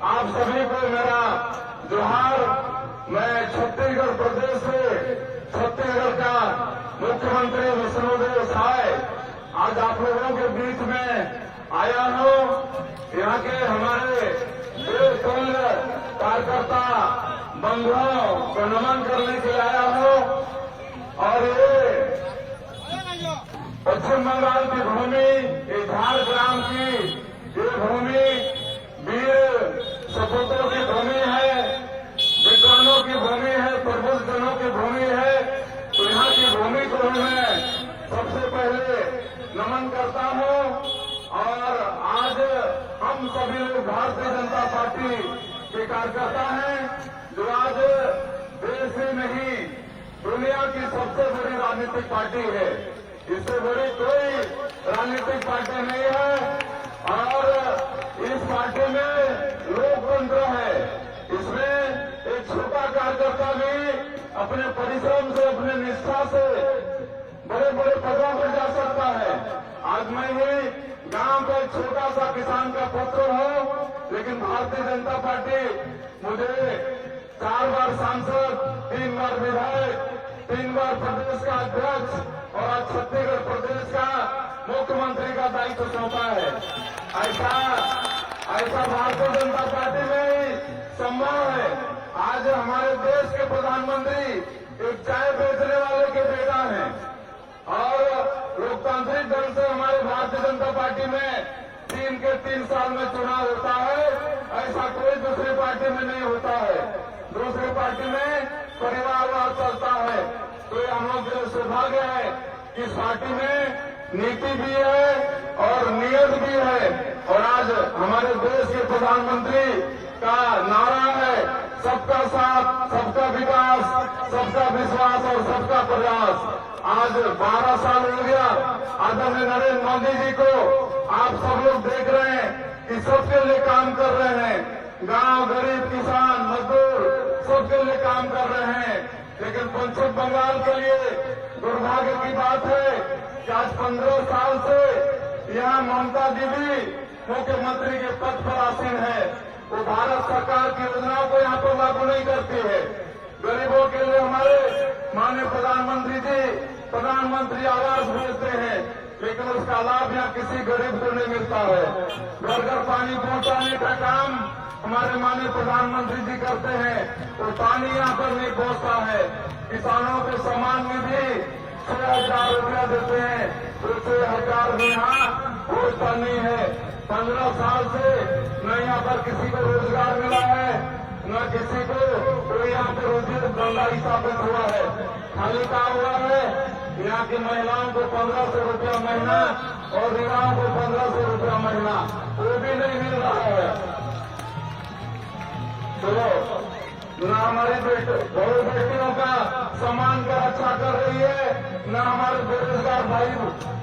आप सभी को मेरा जोहार। मैं छत्तीसगढ़ प्रदेश से छत्तीसगढ़ का मुख्यमंत्री विष्णुदेव साय आज आप लोगों के बीच में आया हूँ। यहाँ के हमारे देवतुल्य कार्यकर्ता बंधुओं को नमन करने के लिए आया हूँ। और ये पश्चिम बंगाल की भूमि, ये झारग्राम की ये भूमि वीर सपूतों की भूमि है, विद्वानों की भूमि है, प्रबुद्धजनों की भूमि है। तो यहाँ की भूमि को मैं सबसे पहले नमन करता हूँ। और आज हम सभी लोग भारतीय जनता पार्टी के कार्यकर्ता हैं, जो आज देश ही नहीं दुनिया की सबसे बड़ी राजनीतिक पार्टी है। इससे बड़ी कोई राजनीतिक पार्टी नहीं है। और इस पार्टी में लोकतंत्र है। इसमें एक छोटा कार्यकर्ता भी अपने परिश्रम से, अपने निष्ठा से बड़े बड़े पदों पर जा सकता है। आज मैं ही गांव का एक छोटा सा किसान का पुत्र हूँ, लेकिन भारतीय जनता पार्टी मुझे 4 बार सांसद, 3 बार विधायक, 3 बार प्रदेश का अध्यक्ष और आज छत्तीसगढ़ प्रदेश का मुख्यमंत्री का दायित्व सौंपा है। ऐसा भारतीय जनता पार्टी में ही संभव है। आज हमारे देश के प्रधानमंत्री एक चाय बेचने वाले के बेटा हैं और लोकतांत्रिक ढंग से हमारे भारतीय जनता पार्टी में 3 के 3 साल में चुनाव होता है। ऐसा कोई दूसरी पार्टी में नहीं होता है। दूसरी पार्टी में परिवारवाद चलता है। तो ये हम लोग के सौभाग्य है कि इस पार्टी में नीति भी है और नियत भी है। और आज हमारे देश के प्रधानमंत्री का नारा है सबका साथ, सबका विकास, सबका विश्वास और सबका प्रयास। आज 12 साल हो गया आदरणीय नरेंद्र मोदी जी को आप सब लोग देख रहे हैं कि सबके लिए काम कर रहे हैं। गांव, गरीब, किसान, मजदूर सबके लिए काम कर रहे हैं। लेकिन पश्चिम बंगाल के लिए दुर्भाग्य की बात है कि आज 15 साल से यहाँ ममता दीदी मुख्यमंत्री के पद पर आसीन है। वो भारत सरकार की योजनाओं को यहाँ पर लागू नहीं करती है। गरीबों के लिए हमारे माननीय प्रधानमंत्री जी प्रधानमंत्री आवास भेजते हैं, लेकिन उसका लाभ यहाँ किसी गरीब को नहीं मिलता है। घर घर पानी पहुंचाने का काम हमारे माननीय प्रधानमंत्री जी करते हैं, वो पानी यहाँ पर नहीं पहुंचता है। किसानों को सम्मान निधि 6,000 रुपया देते हैं, तो 6,000 भी यहाँ पहुंचता नहीं है। 15 साल से न यहाँ पर किसी को रोजगार मिला है, न किसी को कोई यहाँ पर रोजी धंधा स्थापित हुआ है। खाली क्या हुआ है, यहाँ की महिलाओं को 1,500 रुपया महीना और युवाओं को 1,500 रुपया महीना, वो भी नहीं मिल रहा है। तो न हमारी बहु बेटियों का सम्मान का रक्षा कर रही है, न हमारे बेरोजगार भाई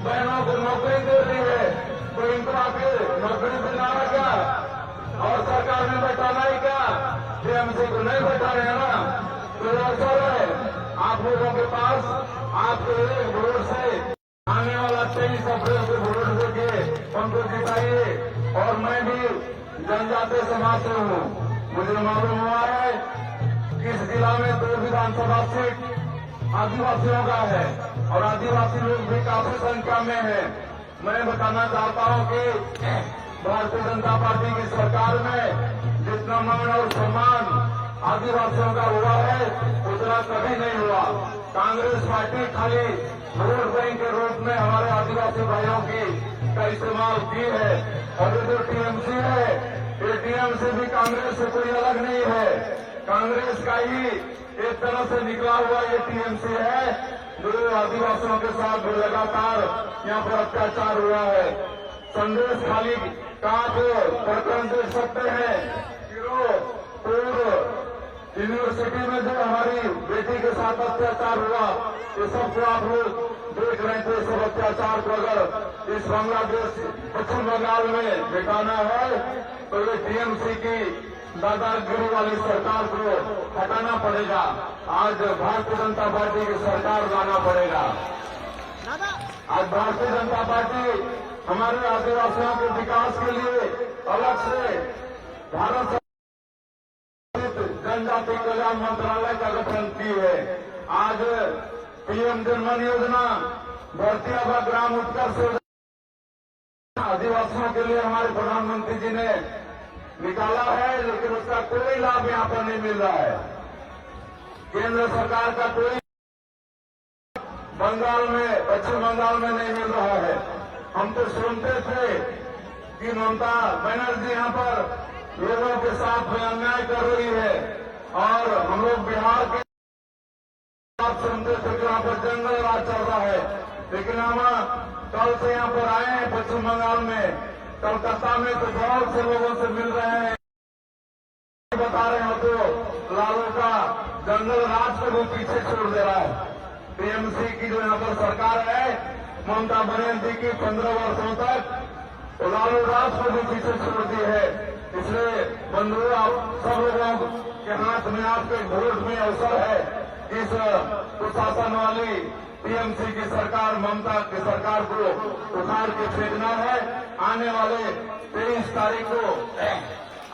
बहनों को नौकरी दे रही है। तो इनको आके नौकरी दिलाना क्या और सरकार ने बैठाना ही क्या? टीएमसी को नहीं बैठा रहे ना। तो अवसर है आप लोगों के पास, आपके एक वोट से आने वाला 23 अप्रैल को वोट देके उनको जिताइए। और मैं भी जनजातीय समाज से हूँ। मुझे मालूम हुआ है कि इस जिला में 2 विधानसभा सीट आदिवासियों का है और आदिवासी लोग भी काफी संख्या में है। मैं बताना चाहता हूं कि भारतीय जनता पार्टी की सरकार में जितना मान और सम्मान आदिवासियों का हुआ है उतना कभी नहीं हुआ। कांग्रेस पार्टी खाली वोट बैंक के रूप में हमारे आदिवासी भाइयों की का इस्तेमाल की है। और ये जो टीएमसी है, ये टीएमसी भी कांग्रेस से कोई अलग नहीं है। कांग्रेस का ही एक तरह से निकला हुआ ये टीएमसी है, जो आदिवासियों के साथ लगातार यहाँ पर अत्याचार हुआ है। संदेश खाली का जो प्रकरण देख सकते हैं, यूनिवर्सिटी में जो हमारी बेटी के साथ अत्याचार हुआ, ये सबको आप लोग देख रहे थे। सब अत्याचार को अगर इस बांग्लादेश पश्चिम बंगाल में मिटाना है तो ये टीएमसी की दादागिरी वाली सरकार को हटाना पड़ेगा। आज भारतीय जनता पार्टी की सरकार लाना पड़ेगा। आज भारतीय जनता पार्टी हमारे आदिवासियों के विकास के लिए अलग से भारत जनजाति कल्याण मंत्रालय का गठन की है। आज पीएम जनमन योजना, भरतिया ग्राम उत्कर्ष योजना आदिवासियों के लिए हमारे प्रधानमंत्री जी ने निकाला है, लेकिन उसका कोई लाभ यहाँ पर नहीं मिल रहा है। केंद्र सरकार का कोई बंगाल में, पश्चिम बंगाल में नहीं मिल रहा है। हम तो सुनते थे कि ममता बनर्जी यहाँ पर लोगों के साथ में अन्याय कर रही है, और हम लोग बिहार के साथ सुनते थे कि यहाँ पर जंगल राज चल रहा है। लेकिन हम कल से यहाँ पर आए हैं पश्चिम बंगाल में, कलकत्ता में, तो बहुत से लोगों से मिल रहे हैं, बता रहे हो तो लालू का जंगल राज को भी पीछे छोड़ दे रहा है। टीएमसी की जो यहाँ पर सरकार है, ममता बनर्जी की 15 वर्षों तक लालू राज को भी पीछे छोड़ दी है। इसलिए बंधुओं, आप सब लोगों के हाथ में आपके वोट में अवसर है। इस कुशासन वाली टीएमसी की सरकार, ममता की सरकार को उखाड़ के फेंकना है। आने वाले 23 तारीख को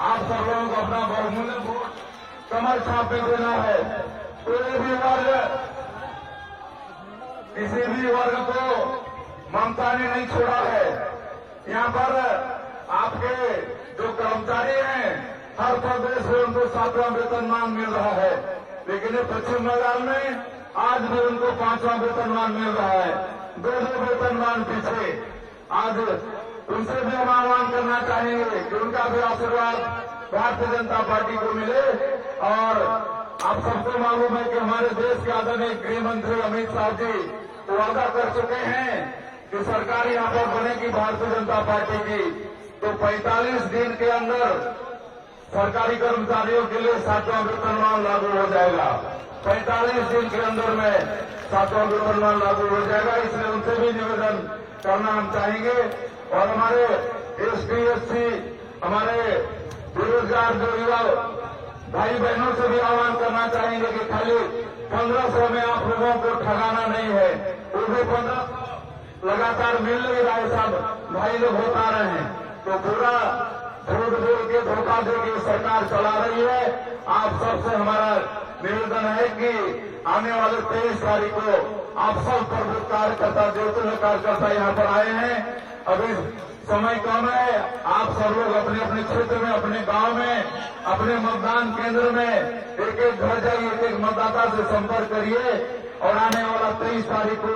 आप सब लोगों को अपना बहुमूल्य वोट कमल छाप में देना है। कोई भी वर्ग, किसी भी वर्ग को ममता ने नहीं छोड़ा है। यहाँ पर आपके जो कर्मचारी हैं, हर प्रदेश में उनको 7वां वेतनमान मिल रहा है, लेकिन पश्चिम बंगाल में आज भी उनको 5वां वेतनमान मिल रहा है। 2 वेतनमान पीछे। आज उनसे भी हम आह्वान करना चाहेंगे कि उनका भी आशीर्वाद भारतीय जनता पार्टी को मिले। और आप सबको मालूम है कि हमारे देश के आदरणीय गृह मंत्री अमित शाह जी वादा कर चुके हैं कि सरकार यहाँ पर बनेगी भारतीय जनता पार्टी की, तो 45 दिन के अंदर सरकारी कर्मचारियों के लिए 7वां वेतनमान लागू हो जाएगा। 45 दिन के अंदर में 7वां वेतनमान लागू हो जाएगा। इसलिए उनसे भी निवेदन करना हम चाहेंगे। और हमारे एसटी, एससी, हमारे बेरोजगार जो युवा भाई बहनों से भी आह्वान करना चाहेंगे कि खाली 1500 में आप लोगों को ठगाना नहीं है। वो भी 1500 लगातार मिल नहीं रहा है, सब भाई लोग बता रहे हैं, तो पूरा झूठ बोल के, धोखा दे के सरकार चला रही है। आप सबसे हमारा निवेदन है कि आने वाले 23 तारीख को आप सब प्रबुद्ध कार्यकर्ता, जो कार्यकर्ता यहाँ पर आए हैं, अभी समय कम है, आप सब लोग अपने अपने क्षेत्र में, अपने गांव में, अपने मतदान केंद्र में एक एक घर जाइए, एक एक मतदाता से संपर्क करिए और आने वाला 23 तारीख को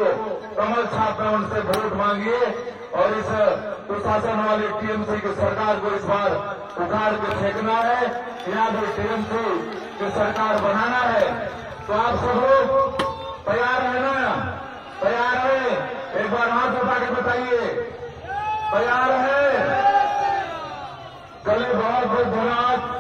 कमल छाप में उनसे वोट मांगिए। और इस प्रशासन वाली टीएमसी की सरकार को इस बार उखाड़ के फेंकना है। यहाँ भी टीएमसी की सरकार बनाना है। तो आप सब लोग तैयार है ना? तैयार है? एक बार हाथ उठा के बताइए, तैयार है? चलिए, बहुत बहुत धन्यवाद।